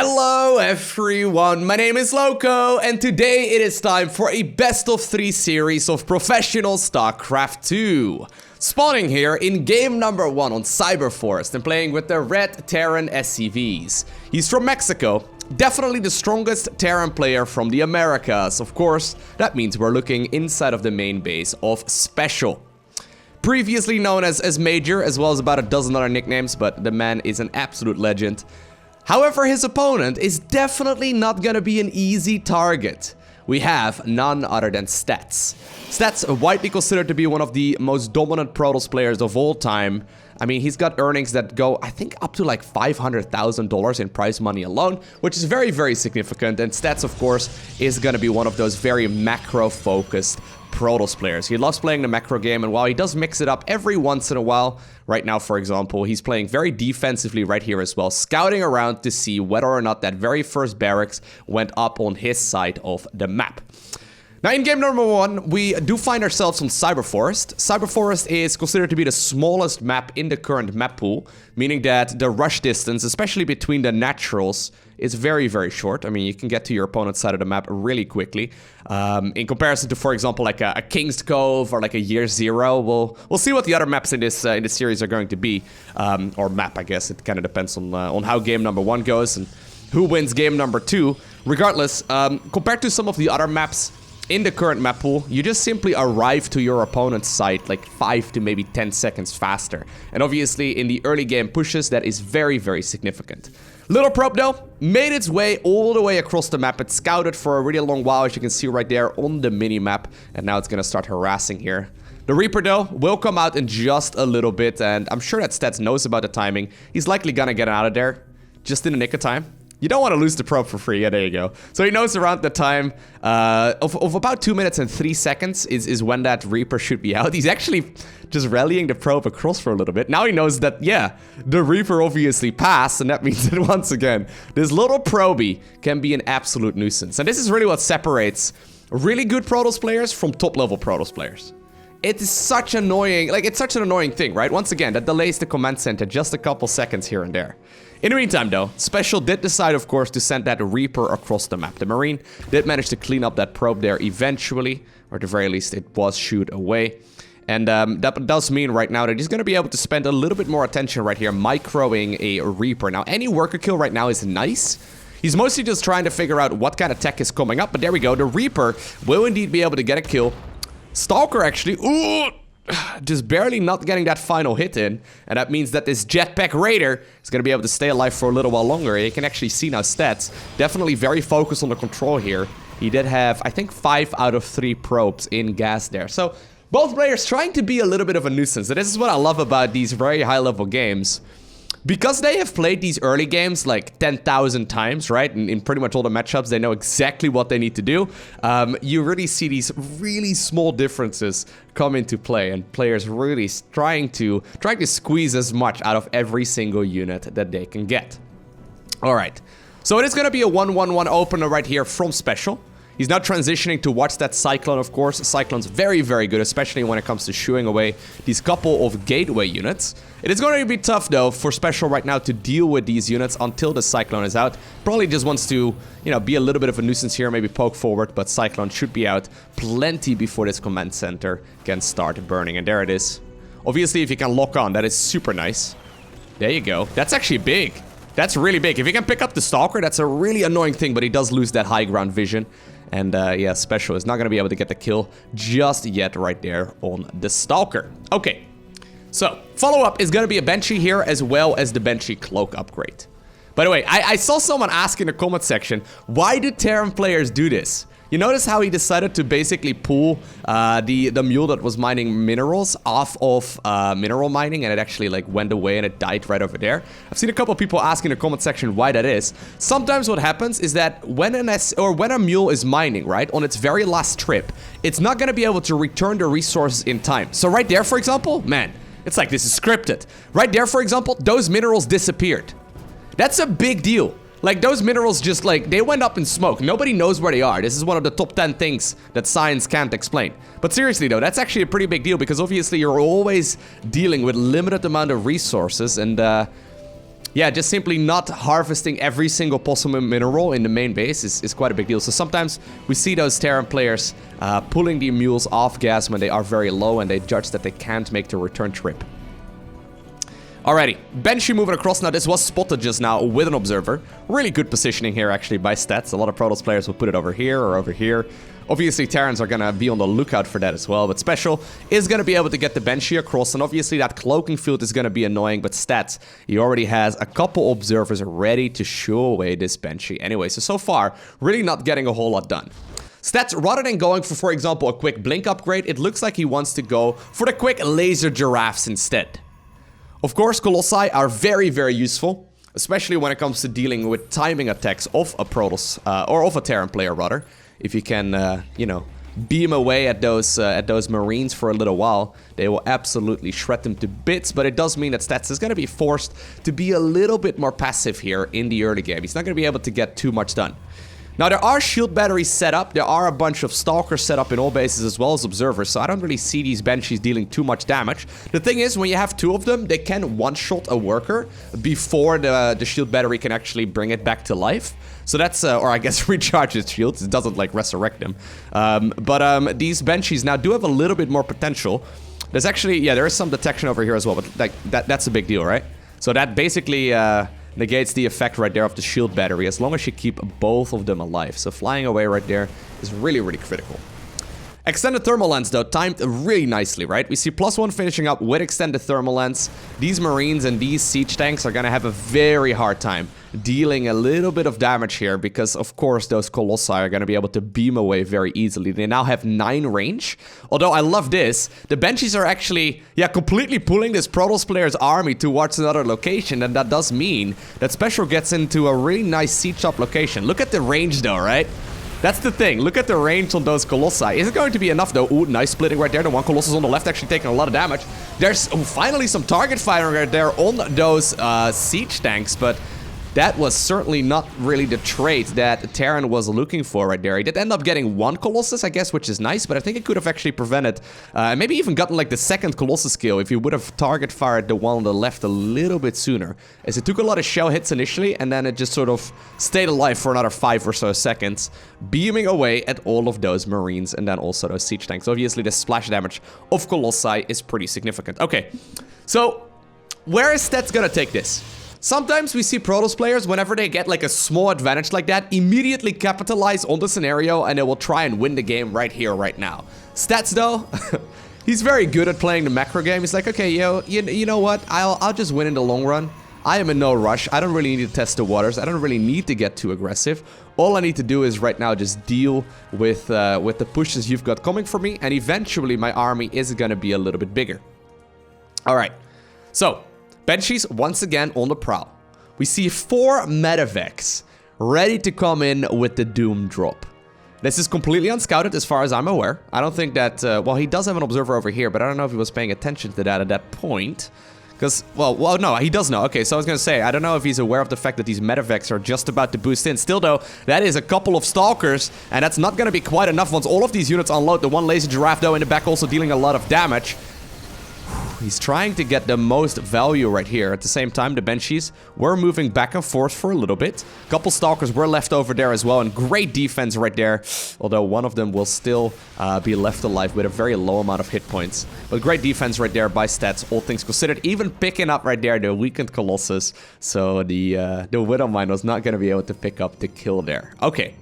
Hello everyone, my name is Lowko, and today it is time for a best of 3 series of professional StarCraft 2. Spawning here in game number 1 on Cyberforest and playing with the red Terran SCVs. He's from Mexico, definitely the strongest Terran player from the Americas. Of course, that means we're looking inside of the main base of Special. Previously known as Major, as well as about a dozen other nicknames, but the man is an absolute legend. However, his opponent is definitely not gonna be an easy target. We have none other than Stats. Stats are widely considered to be one of the most dominant Protoss players of all time. I mean, he's got earnings that go, I think, up to like $500,000 in prize money alone, which is very, very significant. And Stats, of course, is gonna be one of those very macro-focused Protoss players. He loves playing the macro game, and while he does mix it up every once in a while, right now, for example, he's playing very defensively right here as well, scouting around to see whether or not that very first barracks went up on his side of the map. Now, in game number 1, we do find ourselves on Cyberforest. Cyberforest is considered to be the smallest map in the current map pool, meaning that the rush distance, especially between the naturals, is very, very short. I mean, you can get to your opponent's side of the map really quickly. In comparison to, for example, like a King's Cove or like a Year Zero, we'll see what the other maps in this series are going to be, or map, I guess. It kind of depends on how game number 1 goes and who wins game number 2. Regardless, compared to some of the other maps in the current map pool, you just simply arrive to your opponent's site like 5 to maybe 10 seconds faster. And obviously, in the early game pushes, that is very, very significant. Little probe, though, made its way all the way across the map. It scouted for a really long while, as you can see right there on the mini-map. And now it's gonna start harassing here. The Reaper, though, will come out in just a little bit, and I'm sure that Stats knows about the timing. He's likely gonna get out of there just in the nick of time. You don't want to lose the probe for free. Yeah, there you go. So he knows around the time of about 2 minutes and 3 seconds is when that Reaper should be out. He's actually just rallying the probe across for a little bit. Now he knows that, yeah, the Reaper obviously passed, and that means that once again, this little probie can be an absolute nuisance. And this is really what separates really good Protoss players from top-level Protoss players. It is such annoying, like, it's such an annoying thing, right? Once again, that delays the command center just a couple seconds here and there. In the meantime, though, Special did decide, of course, to send that Reaper across the map. The Marine did manage to clean up that probe there eventually, or at the very least, it was shooed away. And that does mean right now that he's going to be able to spend a little bit more attention right here, microing a Reaper. Now, any worker kill right now is nice. He's mostly just trying to figure out what kind of tech is coming up, but there we go. The Reaper will indeed be able to get a kill. Stalker, actually, ooh, just barely not getting that final hit in, and that means that this Jetpack Raider is going to be able to stay alive for a little while longer. You can actually see now Stats, definitely very focused on the control here. He did have, I think, 5 out of 3 probes in gas there. So both players trying to be a little bit of a nuisance, and this is what I love about these very high-level games. Because they have played these early games like 10,000 times, right? In pretty much all the matchups, they know exactly what they need to do. You really see these really small differences come into play, and players really trying to squeeze as much out of every single unit that they can get. All right, so it is going to be a 1-1-1 opener right here from Special. He's now transitioning to watch that Cyclone, of course. Cyclone's very, very good, especially when it comes to shooing away these couple of gateway units. It is going to be tough, though, for Special right now to deal with these units until the Cyclone is out. Probably just wants to, you know, be a little bit of a nuisance here, maybe poke forward, but Cyclone should be out plenty before this command center can start burning. And there it is. Obviously, if you can lock on, that is super nice. There you go. That's actually big. That's really big. If he can pick up the Stalker, that's a really annoying thing, but he does lose that high ground vision. And yeah, Special is not going to be able to get the kill just yet right there on the Stalker. Okay, so follow-up is going to be a Banshee here as well as the Banshee Cloak upgrade. By the way, I saw someone ask in the comment section, why do Terran players do this? You notice how he decided to basically pull the mule that was mining minerals off of mineral mining, and it actually like went away and it died right over there. I've seen a couple of people ask in the comment section why that is. Sometimes what happens is that when a mule is mining, right, on its very last trip, it's not going to be able to return the resources in time. So right there, for example, man, it's like this is scripted. Right there, for example, those minerals disappeared. That's a big deal. Like, those minerals just, like, they went up in smoke. Nobody knows where they are. This is one of the top 10 things that science can't explain. But seriously, though, that's actually a pretty big deal because obviously you're always dealing with limited amount of resources, and yeah, just simply not harvesting every single possible mineral in the main base is quite a big deal. So sometimes we see those Terran players pulling the mules off gas when they are very low and they judge that they can't make the return trip. Alrighty, Banshee moving across. Now this was spotted just now with an observer. Really good positioning here actually by stats. A lot of Protoss players will put it over here or over here. Obviously Terrans are gonna be on the lookout for that as well, but Special is gonna be able to get the Banshee across, and obviously that cloaking field is gonna be annoying, but stats, he already has a couple observers ready to shoo away this Banshee. Anyway, so far, really not getting a whole lot done. Stats, rather than going for example, a quick blink upgrade, it looks like he wants to go for the quick laser giraffes instead. Of course, Colossi are very, very useful, especially when it comes to dealing with timing attacks of a Protoss, or of a Terran player rather. If you can, you know, beam away at those Marines for a little while, they will absolutely shred them to bits, but it does mean that Stats is going to be forced to be a little bit more passive here in the early game. He's not going to be able to get too much done. Now, there are shield batteries set up. There are a bunch of stalkers set up in all bases as well as observers, so I don't really see these Banshees dealing too much damage. The thing is, when you have two of them, they can one-shot a worker before the shield battery can actually bring it back to life. So that's, or I guess recharge its shields. It doesn't, like, resurrect them. But these Banshees now do have a little bit more potential. There's actually, yeah, there is some detection over here as well, but like that's a big deal, right? So that basically negates the effect right there of the shield battery, as long as you keep both of them alive. So flying away right there is really, really critical. Extended thermal lens, though, timed really nicely, right? We see +1 finishing up with extended thermal lens. These Marines and these siege tanks are gonna have a very hard time dealing a little bit of damage here, because, of course, those Colossi are gonna be able to beam away very easily. They now have 9 range. Although, I love this. The Banshees are actually, yeah, completely pulling this Protoss player's army towards another location, and that does mean that Special gets into a really nice siege-up location. Look at the range, though, right? That's the thing. Look at the range on those Colossi. Is it going to be enough, though? Ooh, nice splitting right there. The one Colossus on the left actually taking a lot of damage. There's finally some target firing right there on those siege tanks, but that was certainly not really the trait that Terran was looking for right there. He did end up getting one Colossus, I guess, which is nice, but I think it could have actually prevented, maybe even gotten like the second Colossus kill if you would have target fired the one on the left a little bit sooner. As it took a lot of shell hits initially, and then it just sort of stayed alive for another 5 or so seconds, beaming away at all of those Marines and then also those siege tanks. Obviously, the splash damage of Colossi is pretty significant. Okay, so where is Stats gonna take this? Sometimes we see Protoss players, whenever they get like a small advantage like that, immediately capitalize on the scenario and they will try and win the game right here, right now. Stats, though, he's very good at playing the macro game. He's like, okay, yo, you know what? I'll just win in the long run. I am in no rush. I don't really need to test the waters. I don't really need to get too aggressive. All I need to do is right now just deal with the pushes you've got coming for me, and eventually my army is gonna be a little bit bigger. All right, so Banshees once again on the prowl. We see 4 medevacs ready to come in with the Doom drop. This is completely unscouted as far as I'm aware. I don't think that, well, he does have an observer over here, but I don't know if he was paying attention to that at that point. Because, well, no, he does know. Okay, so I was going to say, I don't know if he's aware of the fact that these medevacs are just about to boost in. Still, though, that is a couple of stalkers, and that's not going to be quite enough once all of these units unload. The one laser giraffe, though, in the back also dealing a lot of damage. He's trying to get the most value right here. At the same time, the Banshees were moving back and forth for a little bit. A couple Stalkers were left over there as well, and great defense right there. Although one of them will still be left alive with a very low amount of hit points. But great defense right there by Stats, all things considered. Even picking up right there the weakened Colossus. So the Widow Mine was not going to be able to pick up the kill there. Okay.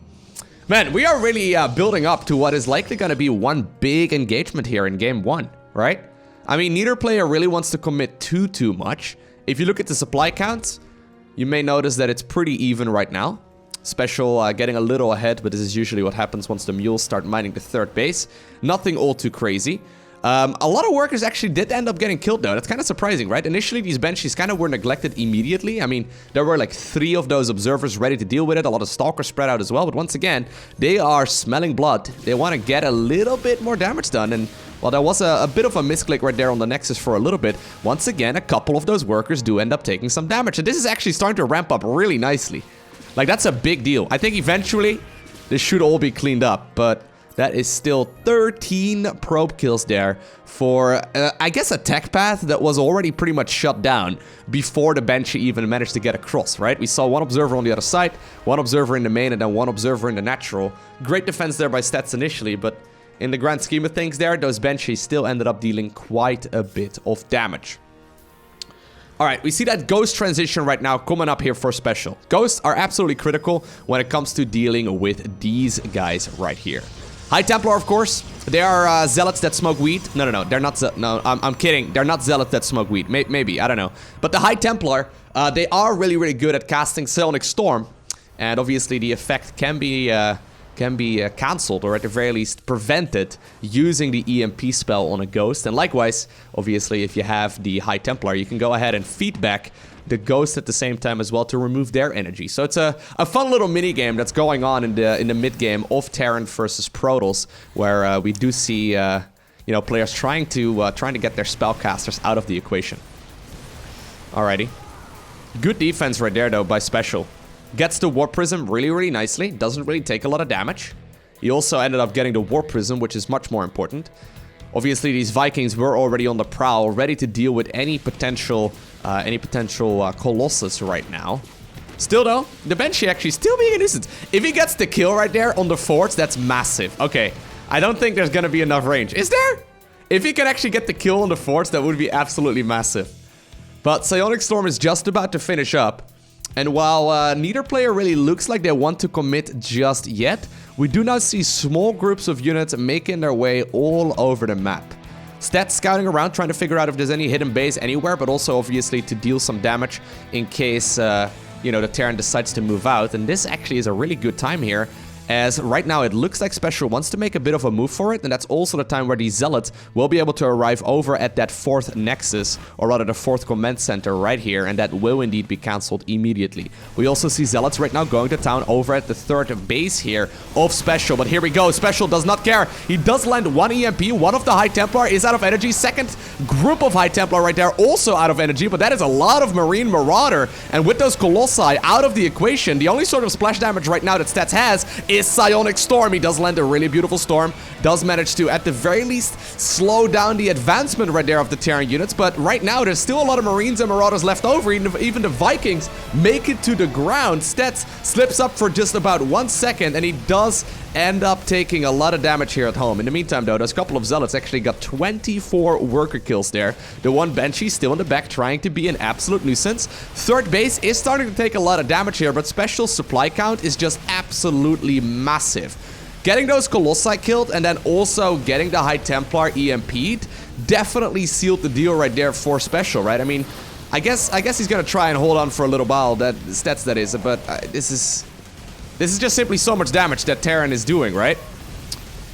Man, we are really building up to what is likely going to be one big engagement here in Game 1, right? I mean, neither player really wants to commit too much. If you look at the supply counts, you may notice that it's pretty even right now. Special getting a little ahead, but this is usually what happens once the mules start mining the third base. Nothing all too crazy. A lot of workers actually did end up getting killed, though. That's kind of surprising, right? Initially, these Banshees kind of were neglected immediately. I mean, there were like 3 of those observers ready to deal with it. A lot of Stalkers spread out as well. But once again, they are smelling blood. They want to get a little bit more damage done. And, well, there was a bit of a misclick right there on the Nexus for a little bit. Once again, a couple of those workers do end up taking some damage. And this is actually starting to ramp up really nicely. Like, that's a big deal. I think eventually, this should all be cleaned up. But That is still 13 probe kills there for, I guess, a tech path that was already pretty much shut down before the Banshee even managed to get across, right? We saw one observer on the other side, one observer in the main, and then one observer in the natural. Great defense there by Stats initially, but in the grand scheme of things there, those Banshees still ended up dealing quite a bit of damage. Alright, we see that Ghost transition right now coming up here for Special. Ghosts are absolutely critical when it comes to dealing with these guys right here. High Templar, of course. They are zealots that smoke weed. No, they're not. No, I'm kidding. They're not zealots that smoke weed. Maybe, I don't know. But the High Templar, they are really, really good at casting Psionic Storm, and obviously the effect can be cancelled, or at the very least prevented, using the EMP spell on a Ghost. And likewise, obviously, if you have the High Templar, you can go ahead and feedback the Ghost at the same time as well to remove their energy. So it's a fun little mini game that's going on in the mid game of Terran versus Protoss, where we do see you know, players trying to get their spellcasters out of the equation. Alrighty, good defense right there though by Special. Gets the Warp Prism really, really nicely. Doesn't really take a lot of damage. He also ended up getting the Warp Prism, which is much more important. Obviously, these Vikings were already on the prowl, ready to deal with any potential Colossus right now. Still, though, the Banshee actually still being a nuisance. If he gets the kill right there on the forts, that's massive. Okay, I don't think there's gonna be enough range. Is there? If he can actually get the kill on the forts, that would be absolutely massive. But Psionic Storm is just about to finish up. And while neither player really looks like they want to commit just yet, we do now see small groups of units making their way all over the map. Stats scouting around, trying to figure out if there's any hidden base anywhere, but also obviously to deal some damage in case, you know, the Terran decides to move out. And this actually is a really good time here, as right now it looks like Special wants to make a bit of a move for it, and that's also the time where the Zealots will be able to arrive over at that 4th Nexus, or rather the 4th Command Center right here, and that will indeed be cancelled immediately. We also see Zealots right now going to town over at the 3rd base here of Special, but here we go, Special does not care. He does land one EMP, one of the High Templar is out of energy, second group of High Templar right there also out of energy, but that is a lot of Marine Marauder, and with those Colossi out of the equation, the only sort of splash damage right now that Stats has is Psionic Storm. He does land a really beautiful storm, does manage to at the very least slow down the advancement right there of the Terran units, but right now there's still a lot of Marines and Marauders left over. Even the Vikings make it to the ground. Stats slips up for just about 1 second, and he does end up taking a lot of damage here at home. In the meantime though, those couple of Zealots actually got 24 worker kills there. The one Banshee still in the back trying to be an absolute nuisance. 3rd base is starting to take a lot of damage here, but Special supply count is just absolutely massive. Getting those Colossi killed and then also getting the High Templar EMP'd definitely sealed the deal right there for Special, right? I mean, I guess he's gonna try and hold on for a little while, Stats that is, but this is just simply so much damage that Terran is doing, right?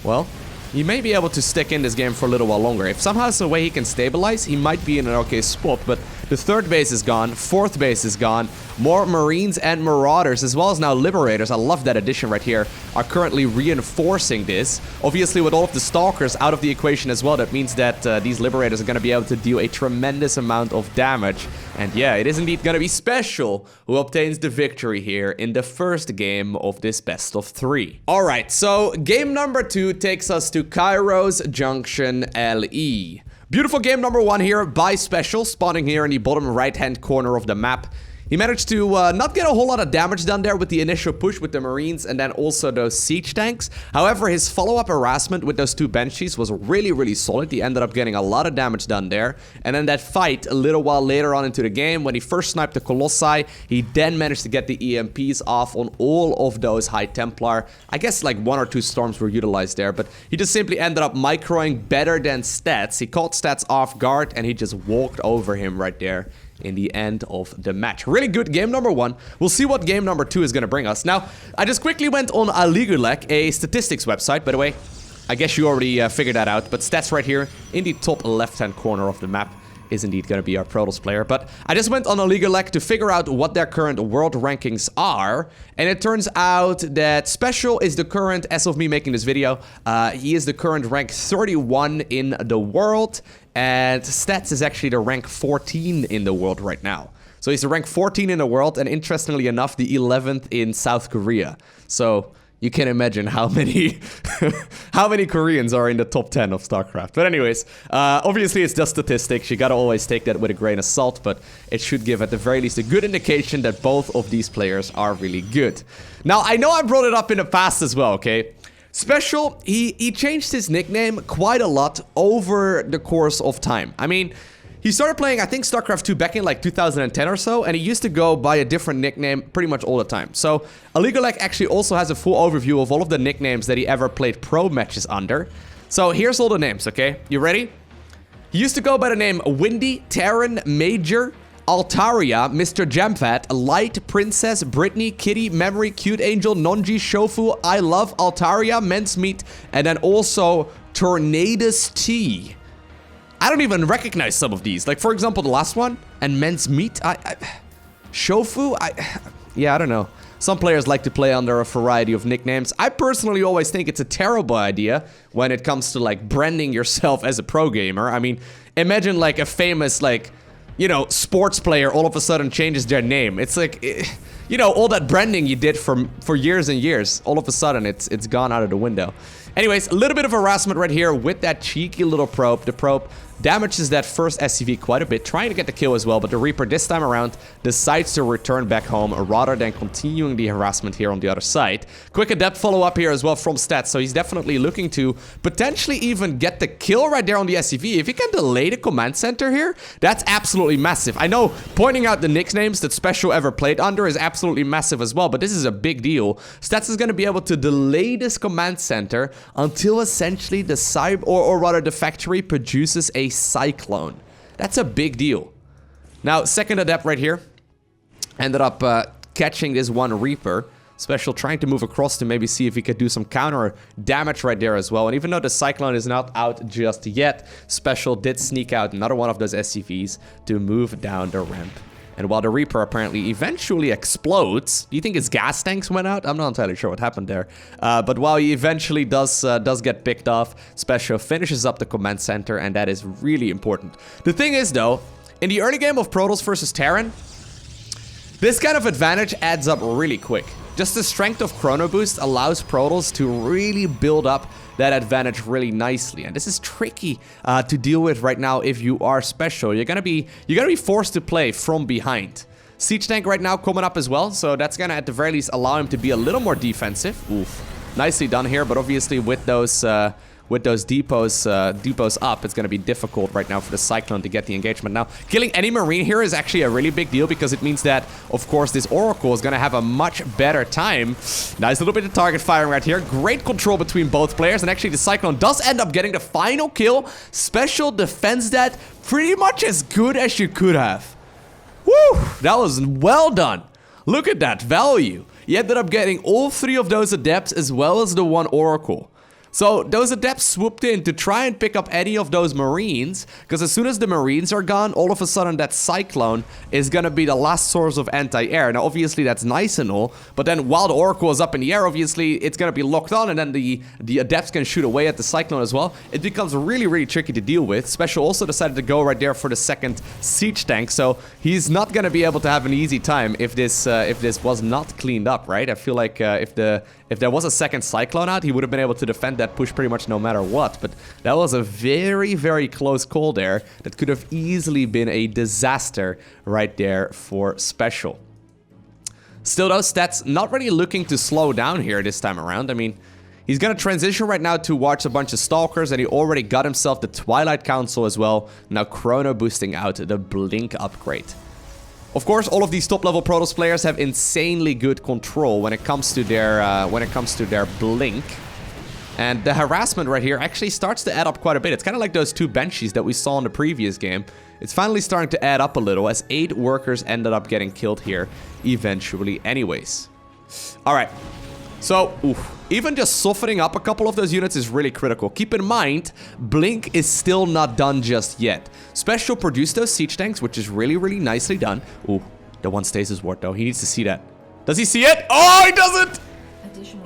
Well, he may be able to stick in this game for a little while longer. If somehow there's a way he can stabilize, he might be in an okay spot, but the 3rd base is gone, 4th base is gone, more Marines and Marauders, as well as now Liberators, I love that addition right here, are currently reinforcing this. Obviously, with all of the Stalkers out of the equation as well, that means that these Liberators are going to be able to deal a tremendous amount of damage. And yeah, it is indeed going to be Special who obtains the victory here in the first game of this best of 3. Alright, so game number 2 takes us to Kairos, Junction, LE. Beautiful game number 1 here by Special, spawning here in the bottom right-hand corner of the map. He managed to not get a whole lot of damage done there with the initial push with the Marines and then also those siege tanks. However, his follow-up harassment with those 2 Banshees was really, really solid. He ended up getting a lot of damage done there. And then that fight a little while later on into the game, when he first sniped the Colossi, he then managed to get the EMPs off on all of those High Templar. I guess like 1 or 2 storms were utilized there, but he just simply ended up microing better than Stats. He caught Stats off guard and he just walked over him right there in the end of the match. Really good game number 1. We'll see what game number 2 is going to bring us. Now, I just quickly went on Aligulek, a statistics website, by the way. I guess you already figured that out, but Stats right here in the top left-hand corner of the map is indeed going to be our Protoss player. But I just went on Aligulek to figure out what their current world rankings are, and it turns out that Special is the current, as of me making this video, he is the current rank 31 in the world, and Stats is actually the rank 14 in the world right now. So he's the rank 14 in the world, and interestingly enough, the 11th in South Korea. So You can imagine how many how many Koreans are in the top 10 of StarCraft. But anyways, obviously it's just statistics. You gotta always take that with a grain of salt, but it should give at the very least a good indication that both of these players are really good. Now, I know I brought it up in the past as well, okay? Special, he changed his nickname quite a lot over the course of time. I mean, he started playing, I think, StarCraft 2 back in like 2010 or so, and he used to go by a different nickname pretty much all the time. So, Aligolek actually also has a full overview of all of the nicknames that he ever played pro matches under. So, here's all the names, okay? You ready? He used to go by the name Windy, Terran, Major, Altaria, Mr. Jamfat, Light, Princess, Brittany, Kitty, Memory, Cute Angel, Nonji, Shofu, I Love, Altaria, Men's Meat, and then also Tornadus T. I don't even recognize some of these. Like, for example, the last one, and Men's Meat, Shofu, yeah, I don't know. Some players like to play under a variety of nicknames. I personally always think it's a terrible idea when it comes to, like, branding yourself as a pro gamer. I mean, imagine, like, a famous, like, you know, sports player all of a sudden changes their name. It's like, you know, all that branding you did for years and years, all of a sudden it's gone out of the window. Anyways, a little bit of harassment right here with that cheeky little probe. The probe damages that first SCV quite a bit, trying to get the kill as well, but the Reaper this time around decides to return back home rather than continuing the harassment here on the other side. Quick adept follow-up here as well from Stats, so he's definitely looking to potentially even get the kill right there on the SCV. If he can delay the command center here, that's absolutely massive. I know pointing out the nicknames that Special ever played under is absolutely massive as well, but this is a big deal. Stats is going to be able to delay this command center until essentially the or rather the factory produces a cyclone. That's a big deal. Now, second adept right here ended up catching this one Reaper. Special trying to move across to maybe see if he could do some counter damage right there as well. And even though the cyclone is not out just yet, Special did sneak out another one of those SCVs to move down the ramp. And while the Reaper apparently eventually explodes, do you think his gas tanks went out? I'm not entirely sure what happened there. But while he eventually does get picked off, Special finishes up the command center, and that is really important. The thing is, though, in the early game of Protoss versus Terran, this kind of advantage adds up really quick. Just the strength of Chrono Boost allows Protoss to really build up that advantage really nicely, and this is tricky to deal with right now if you are Special. You're gonna be forced to play from behind. Siege tank right now coming up as well, so that's gonna at the very least allow him to be a little more defensive. Oof, nicely done here, but obviously with those depots up, it's gonna be difficult right now for the Cyclone to get the engagement. Now, killing any Marine here is actually a really big deal because it means that, of course, this Oracle is gonna have a much better time. Nice little bit of target firing right here. Great control between both players, and actually the Cyclone does end up getting the final kill. Special defends that pretty much as good as you could have. Woo! That was well done. Look at that value. You ended up getting all three of those Adepts as well as the one Oracle. So those Adepts swooped in to try and pick up any of those Marines, because as soon as the Marines are gone, all of a sudden that Cyclone is going to be the last source of anti-air. Now obviously that's nice and all, but then while the Oracle is up in the air, obviously it's going to be locked on, and then the Adepts can shoot away at the Cyclone as well. It becomes really, really tricky to deal with. Special also decided to go right there for the second siege tank, so he's not going to be able to have an easy time if this was not cleaned up, right? I feel like if there was a second Cyclone out, he would have been able to defend that push pretty much no matter what. But that was a very, very close call there. That could have easily been a disaster right there for Special. Still though, Stats not really looking to slow down here this time around. I mean, he's gonna transition right now to watch a bunch of Stalkers, and he already got himself the Twilight Council as well. Now Chrono boosting out the Blink upgrade. Of course, all of these top-level Protoss players have insanely good control when it comes to their blink. And the harassment right here actually starts to add up quite a bit. It's kind of like those two Banshees that we saw in the previous game. It's finally starting to add up a little, as 8 workers ended up getting killed here eventually anyways. Alright, so even just softening up a couple of those units is really critical. Keep in mind, Blink is still not done just yet. Special produced those siege tanks, which is really, really nicely done. Ooh, the one Stasis Ward though. He needs to see that. Does he see it? Oh, he doesn't!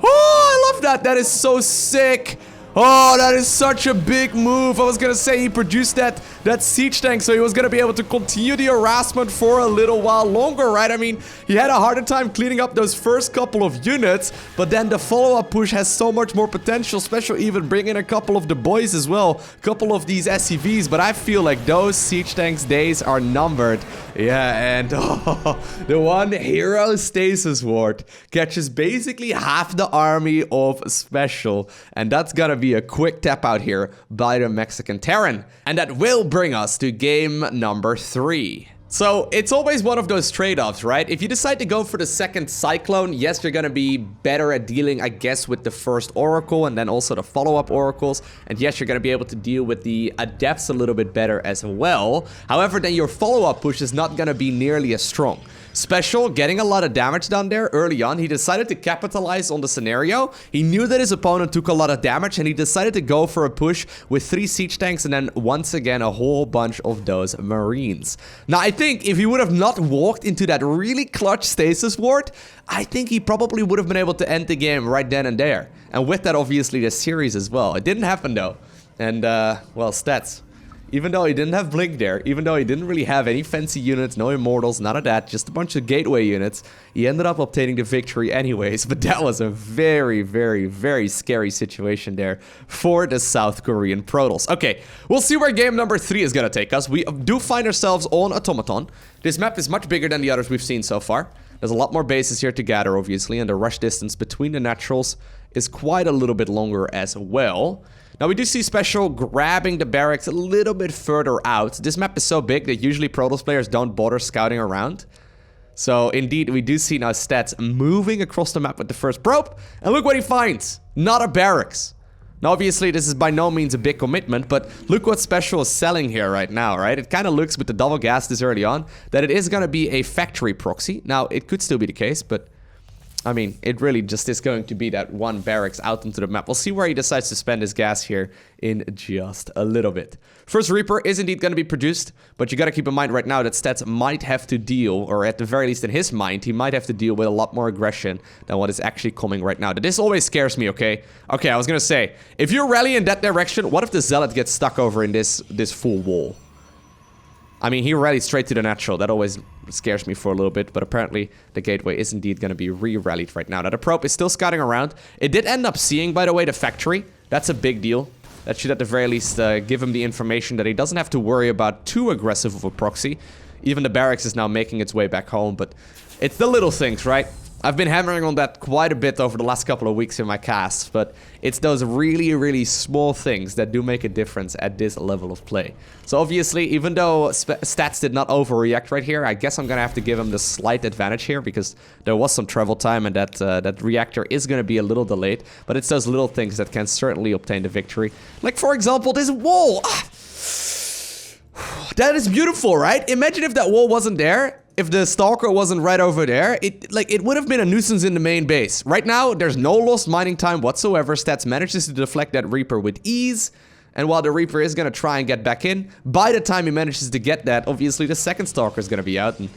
Oh, I love that. That is so sick. Oh, that is such a big move. I was gonna say he produced that that siege tank, so he was gonna be able to continue the harassment for a little while longer, right? I mean, he had a harder time cleaning up those first couple of units, but then the follow-up push has so much more potential, especially even bringing a couple of the boys as well, a couple of these SCVs, but I feel like those siege tanks days are numbered. Yeah, and the one hero Stasis Ward catches basically half the army of Special, and that's gonna be a quick tap out here by the Mexican Terran, and that will bring us to game number 3. So, it's always one of those trade-offs, right? If you decide to go for the second Cyclone, yes, you're gonna be better at dealing, I guess, with the first Oracle and then also the follow-up Oracles. And yes, you're gonna be able to deal with the Adepts a little bit better as well. However, then your follow-up push is not gonna be nearly as strong. Special, getting a lot of damage down there early on. He decided to capitalize on the scenario. He knew that his opponent took a lot of damage, and he decided to go for a push with 3 siege tanks and then once again a whole bunch of those Marines. Now, I think if he would have not walked into that really clutch Stasis Ward, I think he probably would have been able to end the game right then and there. And with that, obviously, the series as well. It didn't happen, though. And, well, stats. Even though he didn't have Blink there, even though he didn't really have any fancy units, no Immortals, none of that, just a bunch of Gateway units, he ended up obtaining the victory anyways. But that was a very, very, very scary situation there for the South Korean Protoss. Okay, we'll see where game number 3 is gonna take us. We do find ourselves on Automaton. This map is much bigger than the others we've seen so far. There's a lot more bases here to gather, obviously, and the rush distance between the naturals is quite a little bit longer as well. Now, we do see Special grabbing the barracks a little bit further out. This map is so big that usually Protoss players don't bother scouting around. So, indeed, we do see now Stats moving across the map with the first probe. And look what he finds. Not a barracks. Now, obviously, this is by no means a big commitment, but look what Special is selling here right now, right? It kind of looks, with the double gas this early on, that it is going to be a factory proxy. Now, it could still be the case, but I mean, it really just is going to be that one barracks out onto the map. We'll see where he decides to spend his gas here in just a little bit. First Reaper is indeed going to be produced, but you got to keep in mind right now that Stats might have to deal, or at the very least in his mind, he might have to deal with a lot more aggression than what is actually coming right now. This always scares me, okay? Okay, I was going to say, if you rally in that direction, what if the Zealot gets stuck over in this full wall? I mean, he rallied straight to the natural. That always scares me for a little bit, but apparently the gateway is indeed going to be re-rallied right now. Now, the probe is still scouting around. It did end up seeing, by the way, the factory. That's a big deal. That should at the very least give him the information that he doesn't have to worry about too aggressive of a proxy. Even the barracks is now making its way back home, but it's the little things, right? I've been hammering on that quite a bit over the last couple of weeks in my casts, but it's those really, really small things that do make a difference at this level of play. So obviously, even though Stats did not overreact right here, I guess I'm gonna have to give him the slight advantage here because there was some travel time and that reactor is gonna be a little delayed, but it's those little things that can certainly obtain the victory. Like, for example, this wall! That is beautiful, right? Imagine if that wall wasn't there. If the Stalker wasn't right over there, it would have been a nuisance in the main base. Right now, there's no lost mining time whatsoever. Stats manages to deflect that Reaper with ease. And while the Reaper is going to try and get back in, by the time he manages to get that, obviously the second Stalker is going to be out. And,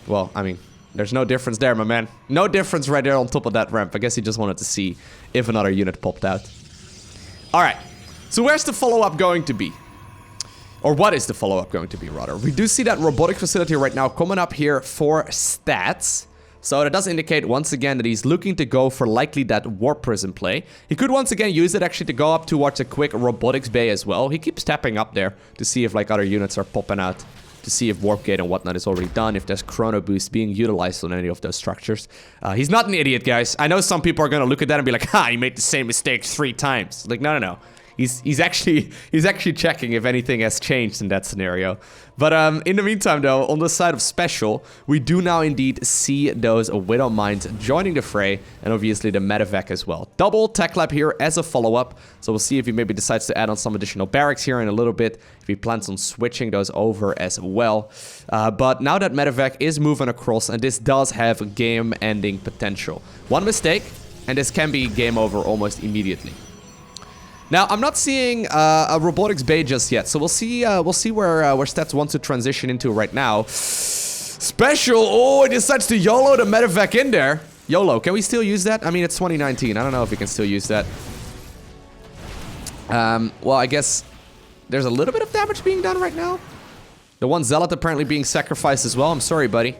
well, I mean, there's no difference there, my man. No difference right there on top of that ramp. I guess he just wanted to see if another unit popped out. Alright, so where's the follow-up going to be? Or what is the follow-up going to be, rather? We do see that robotic facility right now coming up here for Stats. So that does indicate, once again, that he's looking to go for likely that Warp Prison play. He could once again use it actually to go up towards a quick robotics bay as well. He keeps tapping up there to see if like other units are popping out. To see if Warp Gate and whatnot is already done. If there's Chrono Boost being utilized on any of those structures. He's not an idiot, guys. I know some people are going to look at that and be like, ha, he made the same mistake 3 times. Like, no. He's actually checking if anything has changed in that scenario. But in the meantime, though, on the side of Special, we do now indeed see those Widow Mines joining the fray, and obviously the Medevac as well. Double Tech Lab here as a follow-up, so we'll see if he maybe decides to add on some additional barracks here in a little bit, if he plans on switching those over as well. But now that Medevac is moving across, and this does have game-ending potential. One mistake, and this can be game over almost immediately. Now, I'm not seeing a robotics bay just yet, so we'll see where Stats wants to transition into right now. Special, oh, he decides to YOLO the Medevac in there. YOLO, can we still use that? I mean, it's 2019, I don't know if we can still use that. Well, I guess there's a little bit of damage being done right now. The one Zealot apparently being sacrificed as well. I'm sorry, buddy.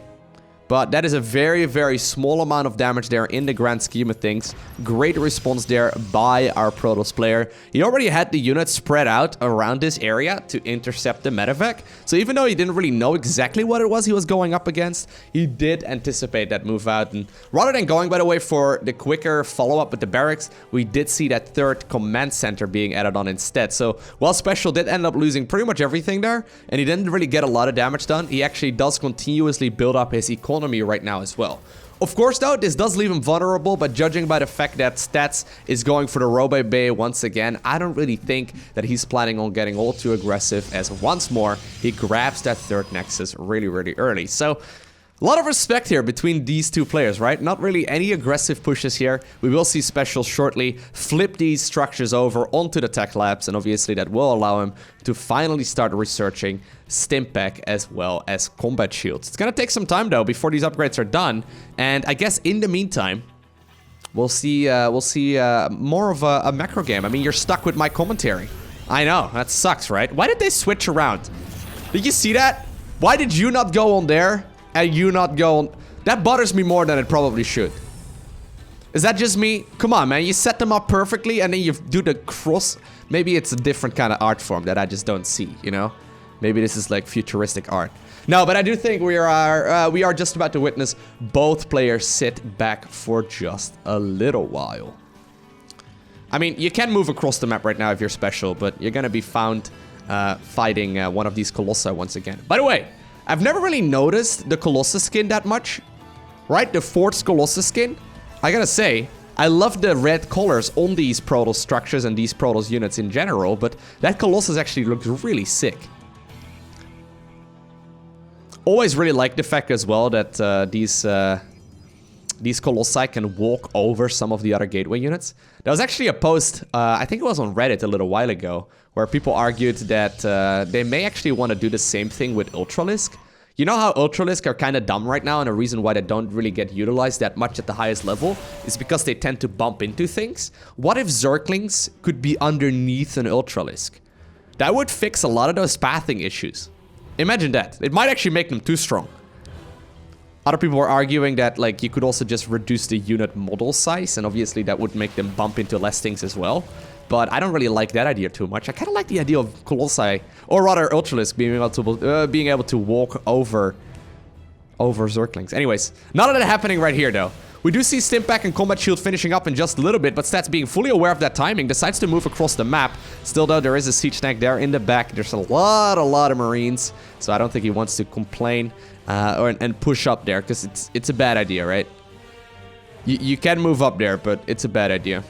But that is a very, very small amount of damage there in the grand scheme of things. Great response there by our Protoss player. He already had the units spread out around this area to intercept the medevac. So even though he didn't really know exactly what it was he was going up against, he did anticipate that move out. And rather than going, by the way, for the quicker follow-up with the barracks, we did see that third command center being added on instead. So while Special did end up losing pretty much everything there, and he didn't really get a lot of damage done, he actually does continuously build up his economy right now as well. Of course, though, this does leave him vulnerable, but judging by the fact that Stats is going for the Robe Bay once again, I don't really think that he's planning on getting all too aggressive, as once more, he grabs that third Nexus really, really early. So, a lot of respect here between these two players, right? Not really any aggressive pushes here. We will see Special shortly flip these structures over onto the tech labs, and obviously that will allow him to finally start researching Stimpak as well as combat shields. It's gonna take some time though before these upgrades are done, and I guess in the meantime, we'll see more of a macro game. I mean, you're stuck with my commentary. I know, that sucks, right? Why did they switch around? Did you see that? Why did you not go on there? And you not go on... That bothers me more than it probably should. Is that just me? Come on, man. You set them up perfectly and then you do the cross. Maybe it's a different kind of art form that I just don't see, you know? Maybe this is like futuristic art. No, but I do think we are just about to witness both players sit back for just a little while. I mean, you can move across the map right now if you're Special, but you're gonna be found fighting one of these Colossi once again. By the way, I've never really noticed the Colossus skin that much, right? The fourth Colossus skin. I gotta say, I love the red colors on these Protoss structures and these Protoss units in general, but that Colossus actually looks really sick. Always really like the fact as well that these Colossi can walk over some of the other gateway units. There was actually a post, I think it was on Reddit a little while ago, where people argued that they may actually want to do the same thing with Ultralisk. You know how Ultralisk are kind of dumb right now, and the reason why they don't really get utilized that much at the highest level is because they tend to bump into things. What if Zerglings could be underneath an Ultralisk? That would fix a lot of those pathing issues. Imagine that. It might actually make them too strong. Other people were arguing that, like, you could also just reduce the unit model size, and obviously that would make them bump into less things as well. But I don't really like that idea too much. I kind of like the idea of Colossi, or rather Ultralisk, being able to walk over Zerglings. Anyways, none of that happening right here, though. We do see Stimpak and Combat Shield finishing up in just a little bit, but Stats, being fully aware of that timing, decides to move across the map. Still, though, there is a siege tank there in the back. There's a lot of Marines, so I don't think he wants to complain and push up there, because it's a bad idea, right? You can move up there, but it's a bad idea.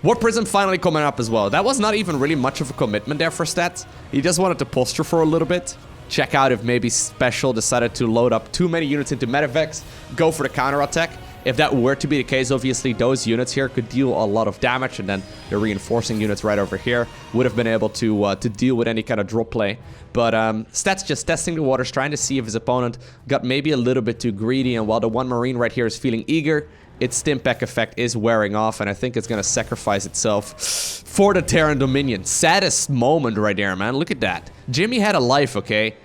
Warp Prism finally coming up as well. That was not even really much of a commitment there for Stats. He just wanted to posture for a little bit. Check out if maybe Special decided to load up too many units into medevacs. Go for the counterattack. If that were to be the case, obviously those units here could deal a lot of damage, and then the reinforcing units right over here would have been able to deal with any kind of drop play. But Stats just testing the waters, trying to see if his opponent got maybe a little bit too greedy, and while the one Marine right here is feeling eager, its Stimpak effect is wearing off, and I think it's gonna sacrifice itself for the Terran Dominion. Saddest moment right there, man. Look at that. Jimmy had a life, okay?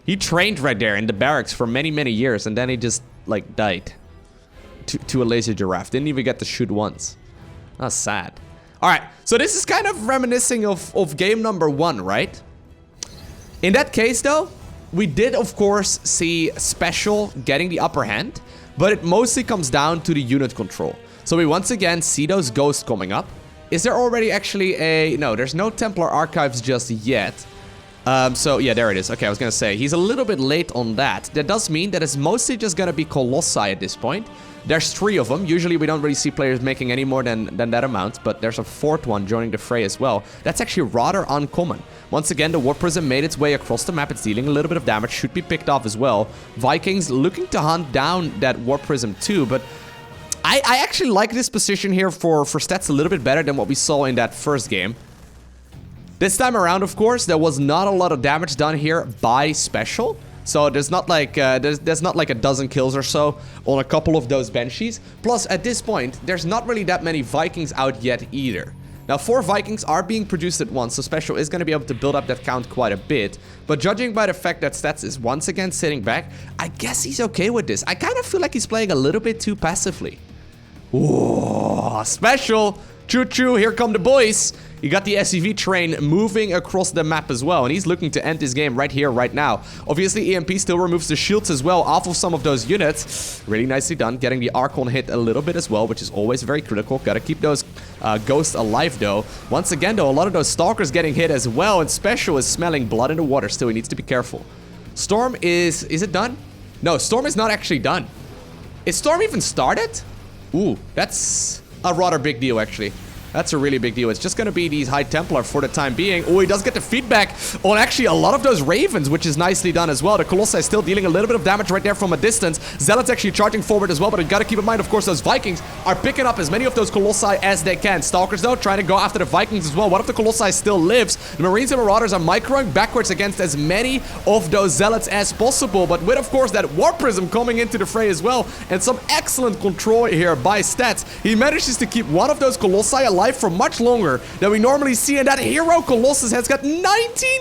He trained right there in the barracks for many, many years, and then he just, like, died to a laser giraffe. Didn't even get to shoot once. That's sad. Alright, so this is kind of reminiscing of game number 1, right? In that case, though, we did, of course, see Special getting the upper hand, but it mostly comes down to the unit control. So we once again see those ghosts coming up. Is there already actually a... No, there's no Templar Archives just yet. So, yeah, there it is. Okay, I was gonna say, he's a little bit late on that. That does mean that it's mostly just gonna be Colossi at this point. There's 3 of them. Usually we don't really see players making any more than that amount, but there's a 4th one joining the fray as well. That's actually rather uncommon. Once again, the Warp Prism made its way across the map. It's dealing a little bit of damage, should be picked off as well. Vikings looking to hunt down that Warp Prism too, but I actually like this position here for Stats a little bit better than what we saw in that first game. This time around, of course, there was not a lot of damage done here by Special. So there's not like there's not like a dozen kills or so on a couple of those Banshees. Plus, at this point, there's not really that many Vikings out yet either. Now, 4 Vikings are being produced at once, so Special is going to be able to build up that count quite a bit. But judging by the fact that Stats is once again sitting back, I guess he's okay with this. I kind of feel like he's playing a little bit too passively. Whoa, Special. Choo-choo, here come the boys. You got the SCV train moving across the map as well, and he's looking to end this game right here, right now. Obviously, EMP still removes the shields as well off of some of those units. Really nicely done, getting the Archon hit a little bit as well, which is always very critical. Gotta keep those ghosts alive, though. Once again, though, a lot of those Stalkers getting hit as well, and Special is smelling blood in the water still. He needs to be careful. Storm is it done? No, Storm is not actually done. Is Storm even started? Ooh, that's a rather big deal, actually. That's a really big deal. It's just going to be these High Templar for the time being. Oh, he does get the feedback on actually a lot of those Ravens, which is nicely done as well. The Colossi is still dealing a little bit of damage right there from a distance. Zealot's actually charging forward as well, but you got to keep in mind, of course, those Vikings are picking up as many of those Colossi as they can. Stalkers, though, trying to go after the Vikings as well. One of the Colossi still lives. The Marines and Marauders are microing backwards against as many of those Zealots as possible, but with, of course, that War Prism coming into the fray as well, and some excellent control here by Stats. He manages to keep one of those Colossi alive for much longer than we normally see, and that hero Colossus has got 19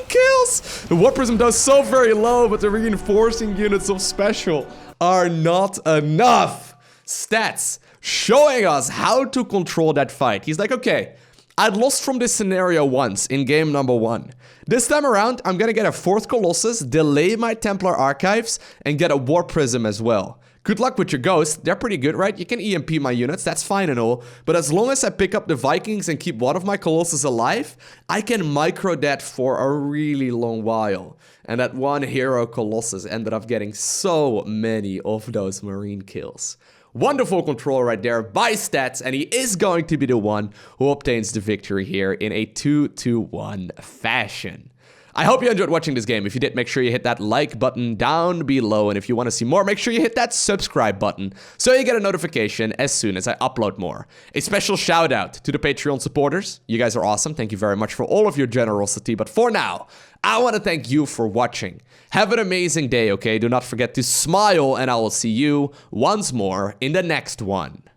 kills. The War Prism does so very low, but the reinforcing units of Special are not enough. Stats showing us how to control that fight. He's like, okay, I'd lost from this scenario once in game number 1. This time around, I'm gonna get a 4th Colossus, delay my Templar Archives, and get a War Prism as well. Good luck with your ghosts. They're pretty good, right? You can EMP my units, that's fine and all. But as long as I pick up the Vikings and keep one of my Colossus alive, I can micro that for a really long while. And that one hero Colossus ended up getting so many of those Marine kills. Wonderful control right there by Stats, and he is going to be the one who obtains the victory here in a 2-1 fashion. I hope you enjoyed watching this game. If you did, make sure you hit that like button down below. And if you want to see more, make sure you hit that subscribe button so you get a notification as soon as I upload more. A special shout out to the Patreon supporters. You guys are awesome. Thank you very much for all of your generosity. But for now, I want to thank you for watching. Have an amazing day, okay? Do not forget to smile, and I will see you once more in the next one.